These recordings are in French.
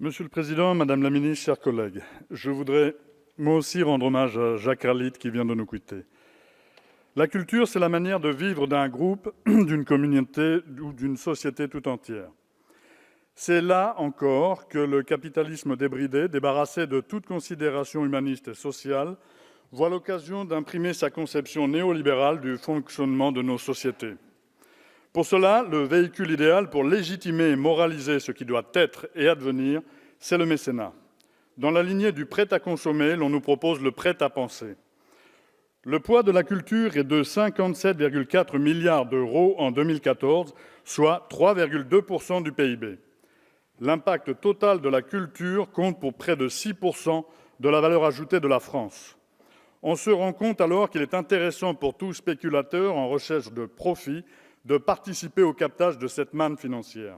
Monsieur le Président, Madame la Ministre, chers collègues, je voudrais moi aussi rendre hommage à Jacques Arlith qui vient de nous quitter. La culture, c'est la manière de vivre d'un groupe, d'une communauté ou d'une société tout entière. C'est là encore que le capitalisme débridé, débarrassé de toute considération humaniste et sociale, voit l'occasion d'imprimer sa conception néolibérale du fonctionnement de nos sociétés. Pour cela, le véhicule idéal pour légitimer et moraliser ce qui doit être et advenir, c'est le mécénat. Dans la lignée du prêt à consommer, l'on nous propose le prêt à penser. Le poids de la culture est de 57,4 milliards d'euros en 2014, soit 3,2% du PIB. L'impact total de la culture compte pour près de 6% de la valeur ajoutée de la France. On se rend compte alors qu'il est intéressant pour tout spéculateur en recherche de profit de participer au captage de cette manne financière.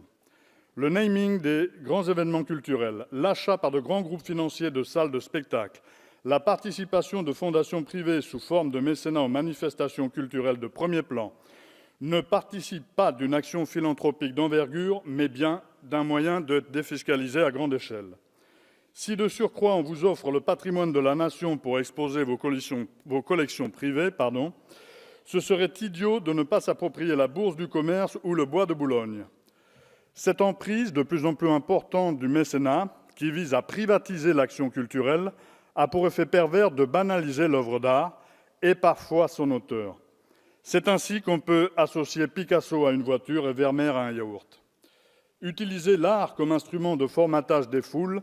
Le naming des grands événements culturels, l'achat par de grands groupes financiers de salles de spectacle, la participation de fondations privées sous forme de mécénat aux manifestations culturelles de premier plan ne participent pas d'une action philanthropique d'envergure, mais bien d'un moyen de défiscaliser à grande échelle. Si de surcroît on vous offre le patrimoine de la nation pour exposer vos collections privées, ce serait idiot de ne pas s'approprier la bourse du commerce ou le bois de Boulogne. Cette emprise de plus en plus importante du mécénat, qui vise à privatiser l'action culturelle, a pour effet pervers de banaliser l'œuvre d'art et parfois son auteur. C'est ainsi qu'on peut associer Picasso à une voiture et Vermeer à un yaourt. Utiliser l'art comme instrument de formatage des foules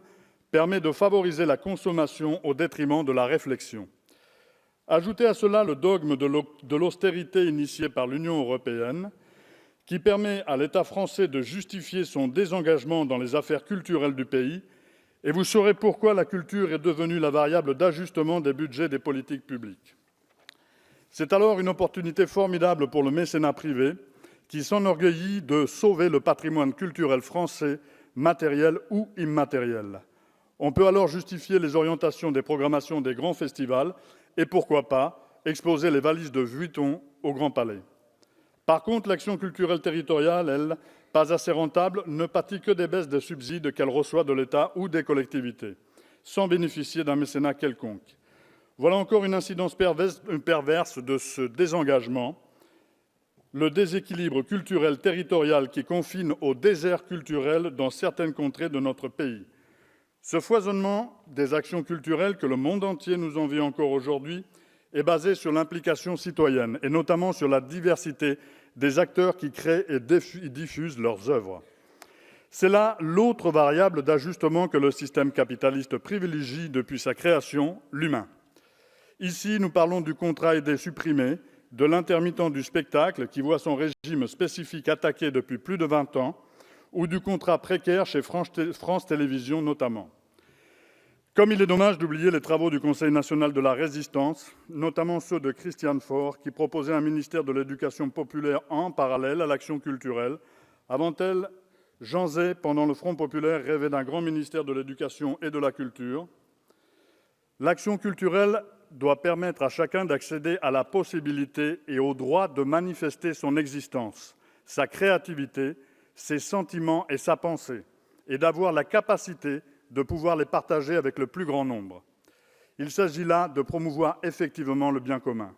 permet de favoriser la consommation au détriment de la réflexion. Ajoutez à cela le dogme de l'austérité initié par l'Union européenne, qui permet à l'État français de justifier son désengagement dans les affaires culturelles du pays, et vous saurez pourquoi la culture est devenue la variable d'ajustement des budgets des politiques publiques. C'est alors une opportunité formidable pour le mécénat privé, qui s'enorgueillit de sauver le patrimoine culturel français, matériel ou immatériel. On peut alors justifier les orientations des programmations des grands festivals et, pourquoi pas, exposer les valises de Vuitton au Grand Palais. Par contre, l'action culturelle territoriale, elle, pas assez rentable, ne pâtit que des baisses des subsides qu'elle reçoit de l'État ou des collectivités, sans bénéficier d'un mécénat quelconque. Voilà encore une incidence perverse de ce désengagement, le déséquilibre culturel territorial qui confine au désert culturel dans certaines contrées de notre pays. Ce foisonnement des actions culturelles que le monde entier nous envie encore aujourd'hui est basé sur l'implication citoyenne et notamment sur la diversité des acteurs qui créent et diffusent leurs œuvres. C'est là l'autre variable d'ajustement que le système capitaliste privilégie depuis sa création, l'humain. Ici, nous parlons du contrat aidé supprimé, de l'intermittent du spectacle qui voit son régime spécifique attaqué depuis plus de 20 ans, ou du contrat précaire chez France Télévisions notamment. Comme il est dommage d'oublier les travaux du Conseil national de la Résistance, notamment ceux de Christiane Faure, qui proposait un ministère de l'éducation populaire en parallèle à l'action culturelle. Avant elle, Jean Zay, pendant le Front populaire, rêvait d'un grand ministère de l'éducation et de la culture. L'action culturelle doit permettre à chacun d'accéder à la possibilité et au droit de manifester son existence, sa créativité, ses sentiments et sa pensée, et d'avoir la capacité de pouvoir les partager avec le plus grand nombre. Il s'agit là de promouvoir effectivement le bien commun.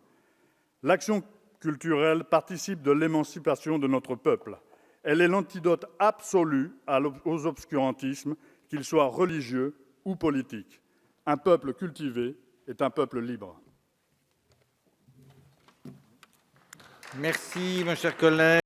L'action culturelle participe de l'émancipation de notre peuple. Elle est l'antidote absolu aux obscurantismes, qu'ils soient religieux ou politiques. Un peuple cultivé est un peuple libre. Merci, mon cher collègue.